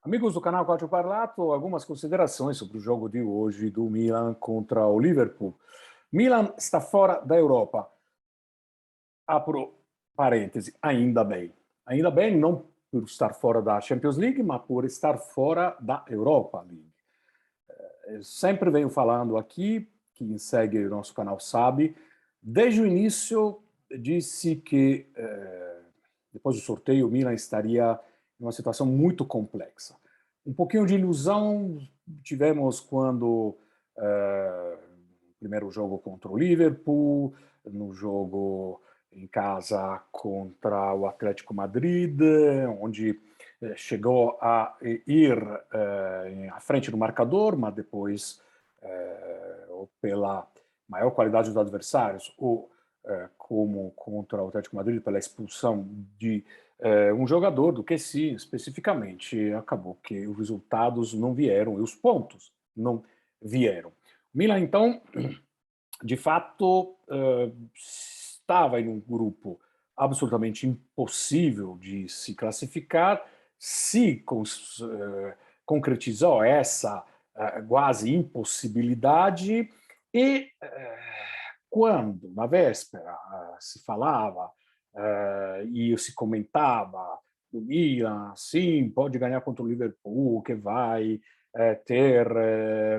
Amigos do canal Calcio Parlato, algumas considerações sobre o jogo de hoje do Milan contra o Liverpool. Milan está fora da Europa. Apro parêntese, ainda bem. Ainda bem, não por estar fora da Champions League, mas por estar fora da Europa League. Eu sempre venho falando aqui, quem segue o nosso canal sabe, desde o início disse que depois do sorteio o Milan estaria em uma situação muito complexa. Um pouquinho de ilusão tivemos quando no primeiro jogo contra o Liverpool, no jogo em casa contra o Atlético Madrid, onde chegou a ir à frente do marcador, mas depois, ou pela maior qualidade dos adversários, ou como contra o Atlético Madrid, pela expulsão de um jogador do QC, especificamente, acabou que os resultados não vieram e os pontos não vieram. O Milan, então, de fato, estava em um grupo absolutamente impossível de se classificar, se concretizou essa quase impossibilidade e quando, na véspera, se falava e se comentava do Milan, sim, pode ganhar contra o Liverpool, que vai ter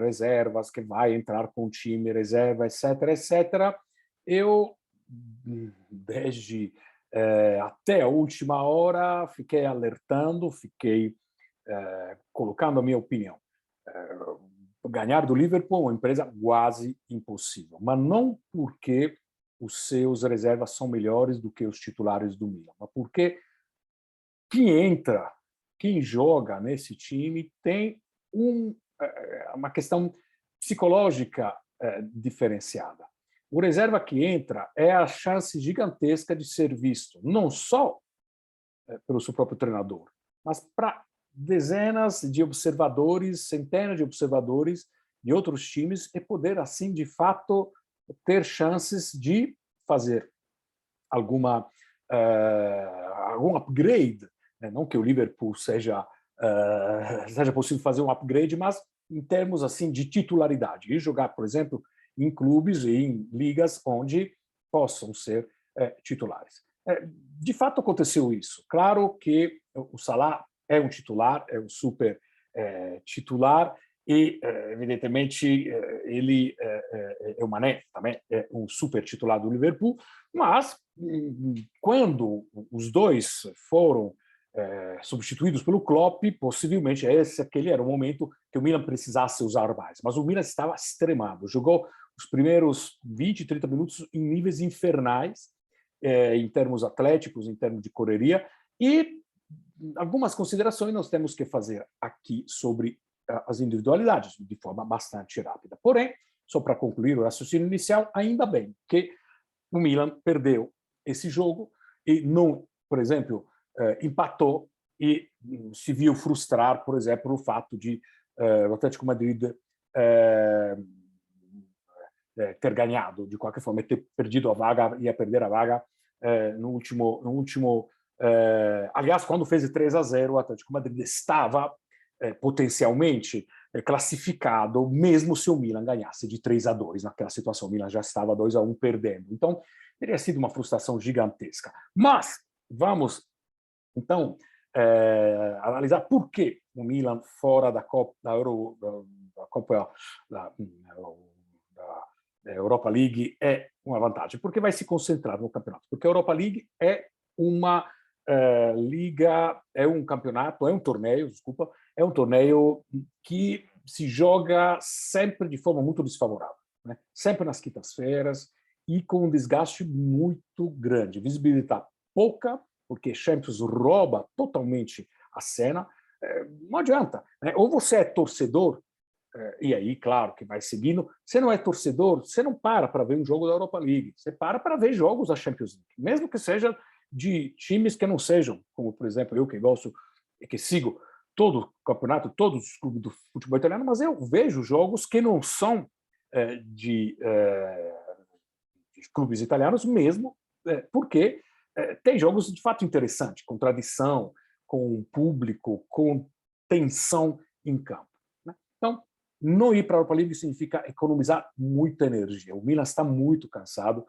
reservas, que vai entrar com o time reserva, etc., etc., eu, desde até a última hora, fiquei alertando, fiquei colocando a minha opinião. Ganhar do Liverpool é uma empresa quase impossível, mas não porque os seus reservas são melhores do que os titulares do Milan, mas porque quem entra, quem joga nesse time tem uma questão psicológica diferenciada. O reserva que entra é a chance gigantesca de ser visto, não só pelo seu próprio treinador, mas para dezenas de observadores, centenas de observadores de outros times e poder, assim, de fato, ter chances de fazer alguma algum upgrade, né? Não que o Liverpool seja possível fazer um upgrade, mas em termos assim de titularidade e jogar, por exemplo, em clubes e em ligas onde possam ser titulares. De fato aconteceu isso. Claro que o Salah é um titular, é um super titular e, evidentemente, ele o Mané também é um super titular do Liverpool, mas quando os dois foram substituídos pelo Klopp, possivelmente aquele era o momento que o Milan precisasse usar mais. Mas o Milan estava extremado, jogou os primeiros 20, 30 minutos em níveis infernais, em termos atléticos, em termos de correria, e algumas considerações nós temos que fazer aqui sobre as individualidades, de forma bastante rápida. Porém, só para concluir o raciocínio inicial, ainda bem que o Milan perdeu esse jogo e não, por exemplo, empatou e se viu frustrar, por exemplo, o fato de o Atlético Madrid ter ganhado, de qualquer forma, ter perdido a vaga, ia perder a vaga no último aliás, quando fez 3-0, o Atlético Madrid estava potencialmente classificado, mesmo se o Milan ganhasse de 3-2. Naquela situação, o Milan já estava 2-1 perdendo. Então, teria sido uma frustração gigantesca. Mas, vamos, então, analisar por que o Milan fora da Copa, da Euro, da Copa, da Europa League é uma vantagem. Porque vai se concentrar no campeonato. Porque a Europa League é uma liga, é um campeonato, é um torneio, desculpa, é um torneio que se joga sempre de forma muito desfavorável, né? Sempre nas quintas-feiras e com um desgaste muito grande, visibilidade pouca, porque Champions rouba totalmente a cena, não adianta, né? Ou você é torcedor, e aí, claro, que vai seguindo, você não é torcedor, você não para ver um jogo da Europa League, você para ver jogos da Champions League, mesmo que seja de times que não sejam, como, por exemplo, eu que gosto e que sigo todo o campeonato, todos os clubes do futebol italiano, mas eu vejo jogos que não são de clubes italianos mesmo, porque tem jogos de fato interessantes, com tradição, com público, com tensão em campo, né? Então, não ir para a Europa League significa economizar muita energia. O Milan está muito cansado.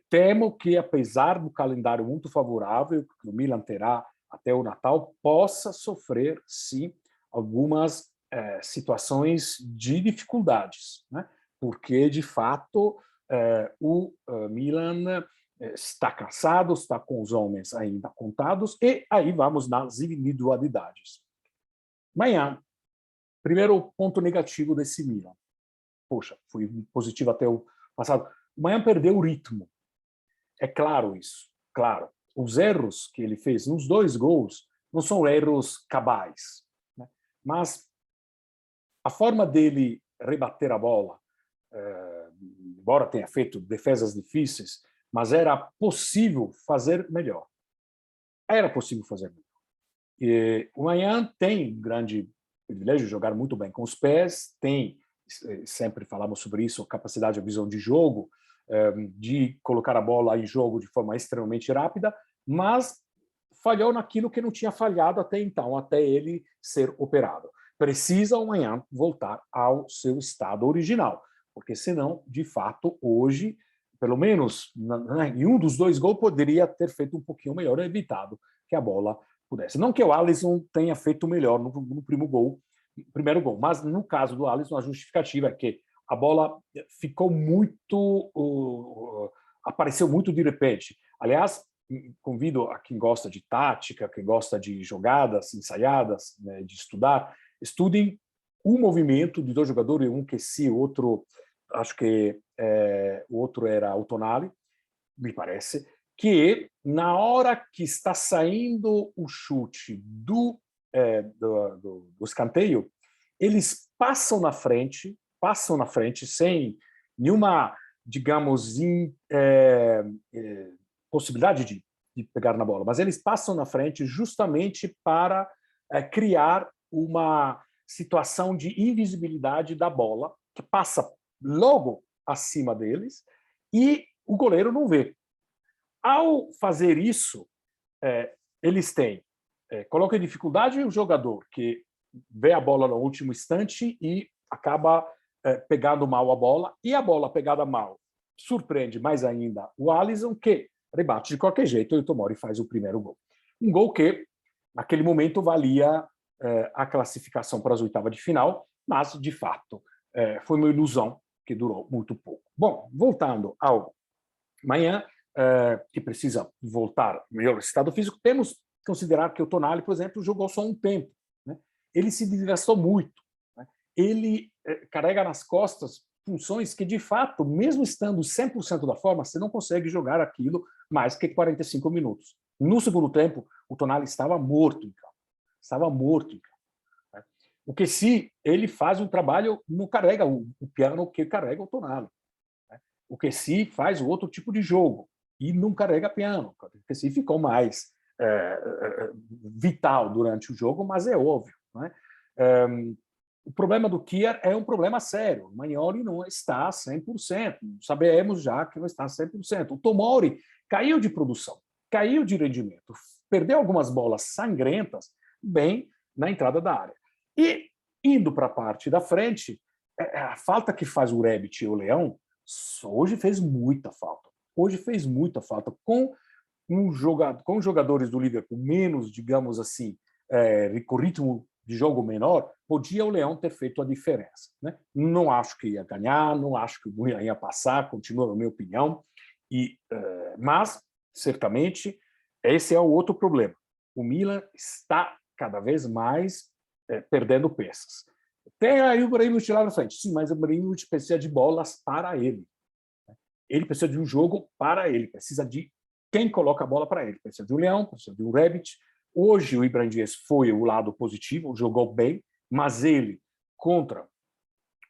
Temo que, apesar do calendário muito favorável que o Milan terá até o Natal, possa sofrer, sim, algumas situações de dificuldades, né? Porque, de fato, o Milan está cansado, está com os homens ainda contados, e aí vamos nas individualidades. Amanhã, primeiro ponto negativo desse Milan. Poxa, foi positivo até o passado. Amanhã perdeu o ritmo. É claro isso, claro. Os erros que ele fez nos 2 gols não são erros cabais, né? Mas a forma dele rebater a bola, embora tenha feito defesas difíceis, mas era possível fazer melhor. Era possível fazer melhor. E o Mayan tem um grande privilégio de jogar muito bem com os pés, tem, sempre falamos sobre isso, capacidade de visão de jogo, de colocar a bola em jogo de forma extremamente rápida, mas falhou naquilo que não tinha falhado até então, até ele ser operado. Precisa amanhã voltar ao seu estado original, porque senão, de fato, hoje, pelo menos em um dos 2 gols, poderia ter feito um pouquinho melhor, evitado que a bola pudesse. Não que o Alisson tenha feito melhor no primeiro gol, mas no caso do Alisson, a justificativa é que a bola ficou muito, apareceu muito de repente. Aliás, convido a quem gosta de tática, quem gosta de jogadas ensaiadas, né, de estudar, estudem o movimento de 2 jogadores, um que sim, o outro, acho que o outro era o Tonali, me parece, que na hora que está saindo o chute do escanteio, eles passam na frente sem nenhuma, digamos, possibilidade de pegar na bola, mas eles passam na frente justamente para criar uma situação de invisibilidade da bola, que passa logo acima deles, e o goleiro não vê. Ao fazer isso, eles têm, colocam em dificuldade o jogador que vê a bola no último instante e acaba pegando mal a bola, e a bola pegada mal surpreende mais ainda o Alisson, que rebate de qualquer jeito, e o Tomori faz o primeiro gol. Um gol que, naquele momento, valia a classificação para as oitavas de final, mas, de fato, foi uma ilusão que durou muito pouco. Bom, voltando ao amanhã, que precisa voltar ao melhor estado físico, temos que considerar que o Tonali, por exemplo, jogou só um tempo, né? Ele se desgastou muito, né? Ele carrega nas costas funções que, de fato, mesmo estando 100% da forma, você não consegue jogar aquilo mais que 45 minutos. No segundo tempo, o Tonali estava morto em campo. Estava morto em campo, né? O que se ele faz um trabalho, não carrega o piano que carrega o Tonali. O Kessie faz outro tipo de jogo e não carrega piano. O Kessie ficou mais vital durante o jogo, mas é óbvio, né? O problema do Kier é um problema sério. O Magnoli não está 100%. Sabemos já que não está 100%. O Tomori caiu de produção, caiu de rendimento, perdeu algumas bolas sangrentas bem na entrada da área. E, indo para a parte da frente, a falta que faz o Rebic e o Leão hoje fez muita falta. Hoje fez muita falta. Com jogadores do Liverpool menos, digamos assim, com ritmo de jogo menor, podia o Leão ter feito a diferença, né? Não acho que ia ganhar, não acho que o Milan ia passar, continua na minha opinião, mas, certamente, esse é o outro problema. O Milan está cada vez mais perdendo peças. Tem aí o Ibrahimovic lá na frente. Sim, mas o Ibrahimovic precisa de bolas para ele. Ele precisa de um jogo para ele. Precisa de quem coloca a bola para ele. Precisa de um Leão, precisa de um Rebic. Hoje o Ibrahim Dias foi o lado positivo, jogou bem, mas ele, contra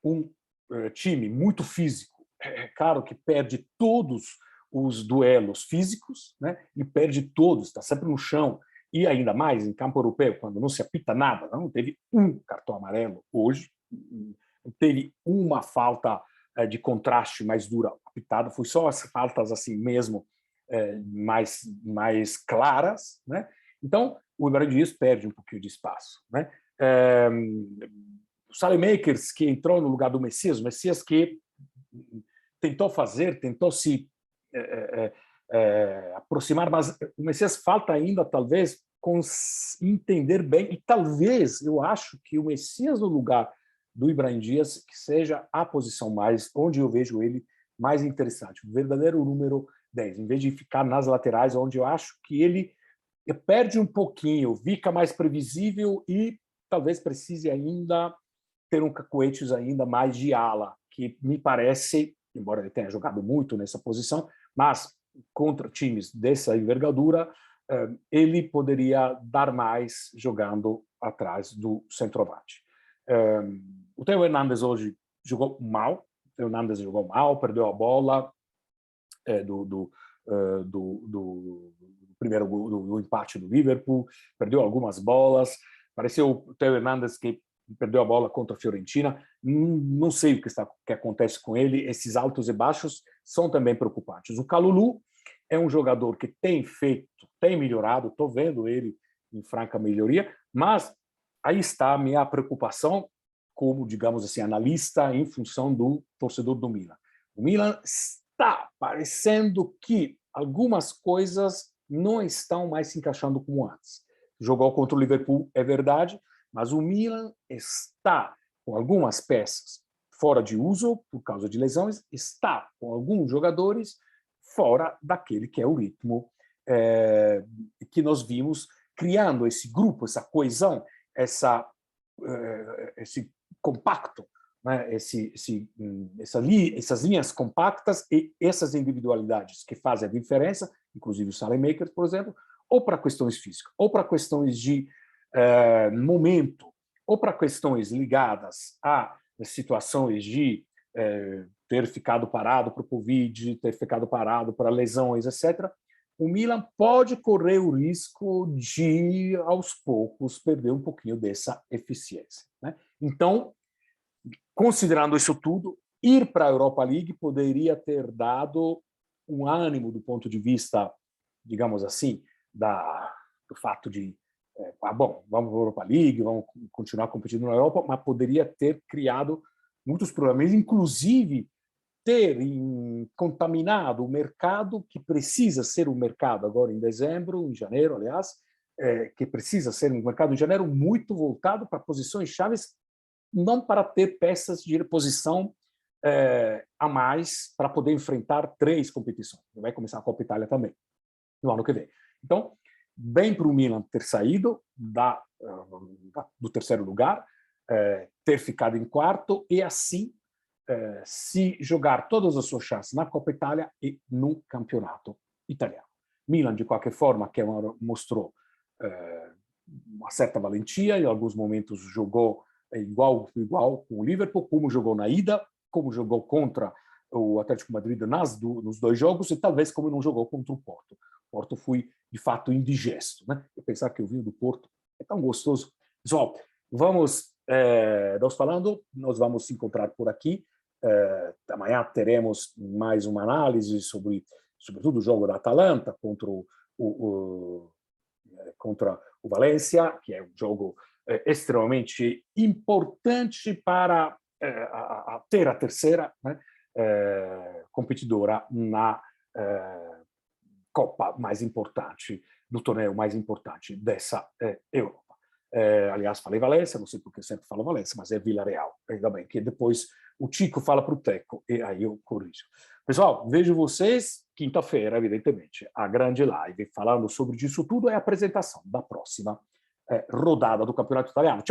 um time muito físico, é claro que perde todos os duelos físicos, né? E perde todos, está sempre no chão. E ainda mais em campo europeu, quando não se apita nada, não teve um cartão amarelo hoje, teve uma falta de contraste mais dura apitada, foi só as faltas assim mesmo, mais claras, né? Então, o Ibrahim Dias perde um pouquinho de espaço, né? O Saelemaekers, que entrou no lugar do Messias, o Messias que tentou se aproximar, mas o Messias falta ainda, talvez, entender bem, e talvez, eu acho que o Messias no lugar do Ibrahim Dias que seja a posição mais, onde eu vejo ele mais interessante, o verdadeiro número 10, em vez de ficar nas laterais, onde eu acho que ele perde um pouquinho, fica mais previsível e talvez precise ainda ter um cacoetes ainda mais de ala, que me parece, embora ele tenha jogado muito nessa posição, mas contra times dessa envergadura, ele poderia dar mais jogando atrás do centroavante. O Theo Hernandes hoje jogou mal, perdeu a bola do primeiro do empate do Liverpool, perdeu algumas bolas, pareceu o Theo Hernandes que perdeu a bola contra a Fiorentina, não sei o que acontece com ele, esses altos e baixos são também preocupantes. O Kalulu é um jogador que tem melhorado, estou vendo ele em franca melhoria, mas aí está a minha preocupação como, digamos assim, analista em função do torcedor do Milan. O Milan está parecendo que algumas coisas não estão mais se encaixando como antes. Jogou contra o Liverpool, é verdade, mas o Milan está com algumas peças fora de uso por causa de lesões, está com alguns jogadores fora daquele que é o ritmo que nós vimos, criando esse grupo, essa coesão, esse compacto, né? Essas linhas compactas e essas individualidades que fazem a diferença, inclusive o Saelemaekers, por exemplo, ou para questões físicas, ou para questões de momento, ou para questões ligadas a situações de ter ficado parado para o Covid, ter ficado parado para lesões, etc., o Milan pode correr o risco de, aos poucos, perder um pouquinho dessa eficiência, né? Então, considerando isso tudo, ir para a Europa League poderia ter dado um ânimo do ponto de vista, digamos assim, do fato de bom, vamos para a Europa League, vamos continuar competindo na Europa, mas poderia ter criado muitos problemas, inclusive ter contaminado o mercado, que precisa ser um mercado agora em dezembro, em janeiro, aliás, que precisa ser um mercado em janeiro muito voltado para posições chaves, não para ter peças de reposição a mais para poder enfrentar 3 competições. Vai começar a Copa Itália também, no ano que vem. Então, bem para o Milan ter saído do terceiro lugar, ter ficado em quarto e assim se jogar todas as suas chances na Copa Itália e no campeonato italiano. Milan, de qualquer forma, que mostrou uma certa valentia, em alguns momentos jogou igual com o Liverpool, como jogou na ida, como jogou contra o Atlético Madrid nos 2 jogos e talvez como não jogou contra o Porto. O Porto foi, de fato, indigesto, né? Eu pensar que o vinho do Porto é tão gostoso. Pessoal, nós vamos se encontrar por aqui. Amanhã teremos mais uma análise sobretudo o jogo da Atalanta contra o Valência, que é um jogo extremamente importante para ter a terceira, né, competidora na Copa mais importante, no torneio mais importante dessa Europa. Aliás, falei Valência, não sei porque eu sempre falo Valência, mas é Villarreal. Ainda bem que depois o Tico fala para o Teco e aí eu corrijo. Pessoal, vejo vocês quinta-feira, evidentemente, a grande live falando sobre isso tudo é a apresentação da próxima rodada do Campeonato Italiano. Tchau!